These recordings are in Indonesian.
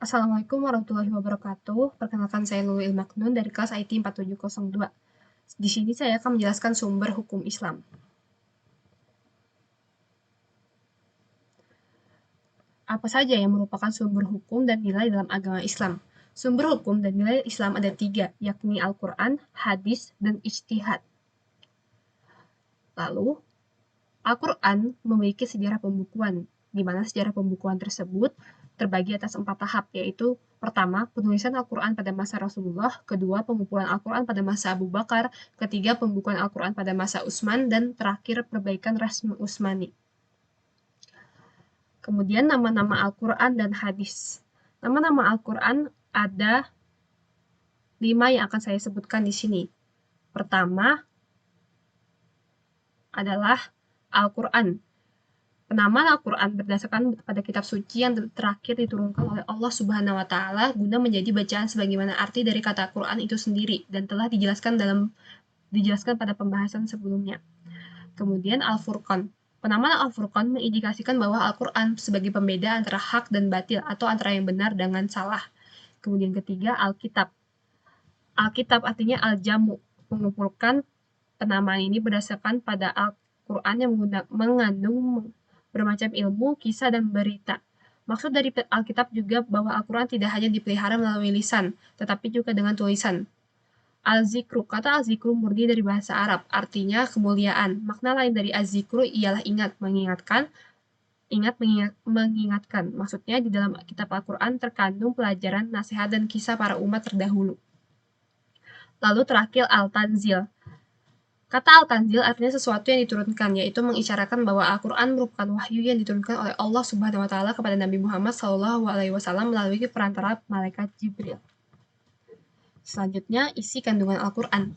Assalamualaikum warahmatullahi wabarakatuh. Perkenalkan saya Nurul Ilmaknun dari kelas IT 4702. Di sini saya akan menjelaskan sumber hukum Islam. Apa saja yang merupakan sumber hukum dan nilai dalam agama Islam? Sumber hukum dan nilai Islam ada 3, yakni Al-Quran, hadis, dan ijtihad. Lalu, Al-Quran memiliki sejarah pembukuan, di mana sejarah pembukuan tersebut terbagi atas 4 tahap, yaitu pertama, penulisan Al-Quran pada masa Rasulullah, kedua, pengumpulan Al-Quran pada masa Abu Bakar, ketiga, pembukuan Al-Quran pada masa Utsman, dan terakhir, perbaikan rasmi Utsmani. Kemudian nama-nama Al-Quran dan hadis. Nama-nama Al-Quran ada 5 yang akan saya sebutkan di sini. Pertama adalah Al-Quran. Penamaan Al-Quran berdasarkan pada kitab suci yang terakhir diturunkan oleh Allah Subhanahu wa Ta'ala guna menjadi bacaan sebagaimana arti dari kata Quran itu sendiri dan telah dijelaskan pada pembahasan sebelumnya. Kemudian Al-Furqan. Penamaan Al-Furqan mengindikasikan bahwa Al-Quran sebagai pembeda antara hak dan batil atau antara yang benar dengan salah. Kemudian ketiga, Alkitab. Alkitab artinya Al-Jamu, mengumpulkan penamaan ini berdasarkan pada Al-Quran yang mengandung bermacam ilmu, kisah, dan berita. Maksud dari Alkitab juga bahwa Al-Quran tidak hanya dipelihara melalui lisan, tetapi juga dengan tulisan. Al-Zikru, kata Al-Zikru murni dari bahasa Arab, artinya kemuliaan. Makna lain dari Al-Zikru ialah ingat, mengingatkan, mengingatkan. Maksudnya di dalam kitab Al-Quran terkandung pelajaran, nasihat, dan kisah para umat terdahulu. Lalu terakhir Al-Tanzil. Kata Al-Tanzil artinya sesuatu yang diturunkan, yaitu mengisyaratkan bahwa Al-Quran merupakan wahyu yang diturunkan oleh Allah Subhanahu wa Ta'ala kepada Nabi Muhammad SAW melalui perantara malaikat Jibril. Selanjutnya, isi kandungan Al-Quran.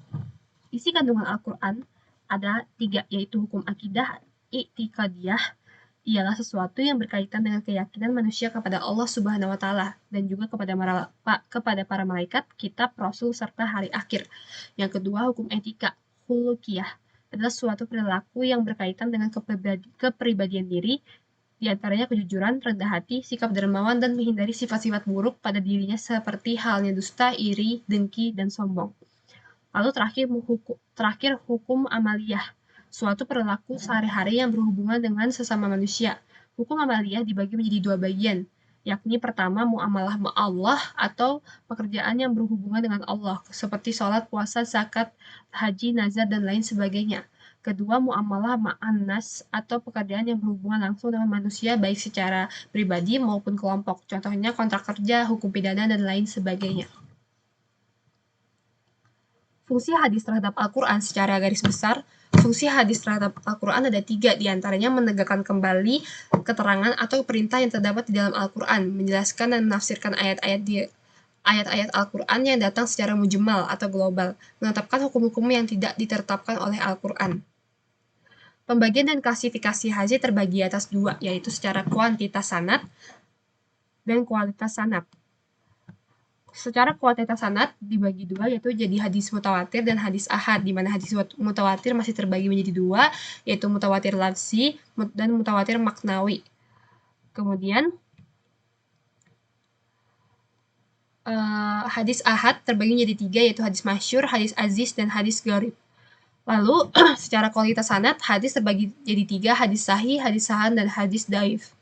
Isi kandungan Al-Quran ada 3, yaitu hukum akidah, i'tiqadiyah, ialah sesuatu yang berkaitan dengan keyakinan manusia kepada Allah Subhanahu wa Ta'ala dan juga kepada para malaikat, kitab, rasul, serta hari akhir. Yang kedua, hukum etika, khuluqiyah, adalah suatu perilaku yang berkaitan dengan kepribadian diri, di antaranya kejujuran, rendah hati, sikap dermawan, dan menghindari sifat-sifat buruk pada dirinya seperti halnya dusta, iri, dengki, dan sombong. Lalu terakhir hukum amaliyah, suatu perilaku sehari-hari yang berhubungan dengan sesama manusia. Hukum amaliyah dibagi menjadi 2 bagian, yakni pertama muamalah ma'allah atau pekerjaan yang berhubungan dengan Allah, seperti sholat, puasa, zakat, haji, nazar, dan lain sebagainya. Kedua, muamalah ma'annas atau pekerjaan yang berhubungan langsung dengan manusia baik secara pribadi maupun kelompok. Contohnya kontrak kerja, hukum pidana, dan lain sebagainya. Fungsi hadis terhadap Al-Quran secara garis besar, fungsi hadis terhadap Al-Quran ada 3, diantaranya menegakkan kembali keterangan atau perintah yang terdapat di dalam Al-Quran, menjelaskan dan menafsirkan ayat-ayat Al-Quran yang datang secara mujmal atau global, menetapkan hukum-hukum yang tidak ditetapkan oleh Al-Quran. Pembagian dan klasifikasi hadis terbagi atas 2, yaitu secara kuantitas sanad dan kualitas sanad. Secara kuantitas sanad dibagi 2, yaitu jadi hadis mutawatir dan hadis ahad, di mana hadis mutawatir masih terbagi menjadi 2, yaitu mutawatir lafzi dan mutawatir maknawi. Kemudian hadis ahad terbagi menjadi 3, yaitu hadis masyhur, hadis aziz, dan hadis gharib. Lalu secara kualitas sanad hadis terbagi jadi 3, hadis sahih, hadis hasan, dan hadis dhaif.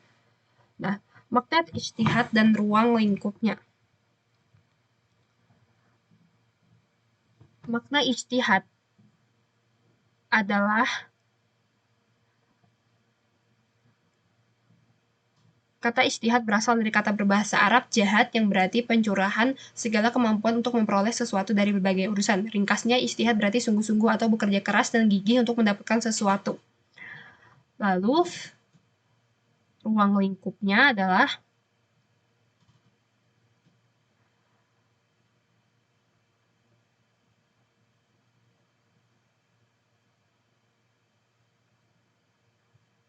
Nah, makna ijtihad dan ruang lingkupnya. Makna ijtihad adalah kata ijtihad berasal dari kata berbahasa Arab jahad yang berarti pencurahan segala kemampuan untuk memperoleh sesuatu dari berbagai urusan. Ringkasnya, ijtihad berarti sungguh-sungguh atau bekerja keras dan gigih untuk mendapatkan sesuatu. Lalu ruang lingkupnya adalah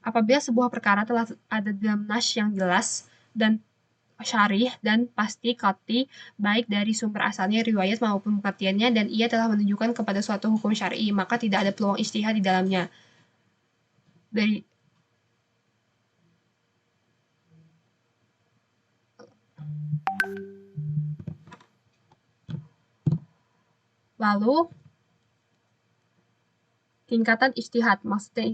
apabila sebuah perkara telah ada dalam nas yang jelas dan syarih dan pasti qat'i baik dari sumber asalnya riwayat maupun pengertiannya dan ia telah menunjukkan kepada suatu hukum syar'i, maka tidak ada peluang ijtihad di dalamnya. Dari Lalu tingkatan ijtihad. Maksudnya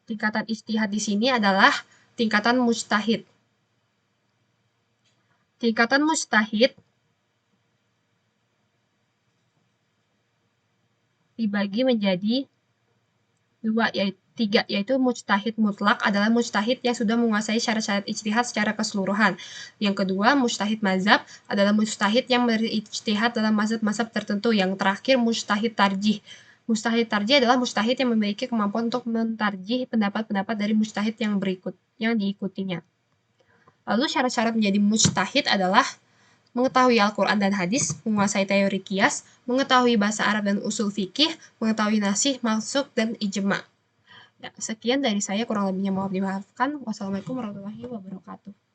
tingkatan ijtihad di sini adalah tingkatan mujtahid. Tingkatan mujtahid dibagi menjadi tiga, yaitu mujtahid mutlak adalah mujtahid yang sudah menguasai syarat-syarat ijtihad secara keseluruhan. Yang kedua, mujtahid mazhab adalah mujtahid yang berijtihad dalam mazhab-mazhab tertentu. Yang terakhir, mujtahid tarjih. Mujtahid tarjih adalah mujtahid yang memiliki kemampuan untuk mentarjih pendapat-pendapat dari mujtahid yang diikutinya. Lalu syarat-syarat menjadi mujtahid adalah mengetahui Al-Quran dan hadis, menguasai teori kias, mengetahui bahasa Arab dan usul fikih, mengetahui nasih, maksud, dan ijma'. Ya, sekian dari saya, kurang lebihnya mohon dimaafkan. Wassalamualaikum warahmatullahi wabarakatuh.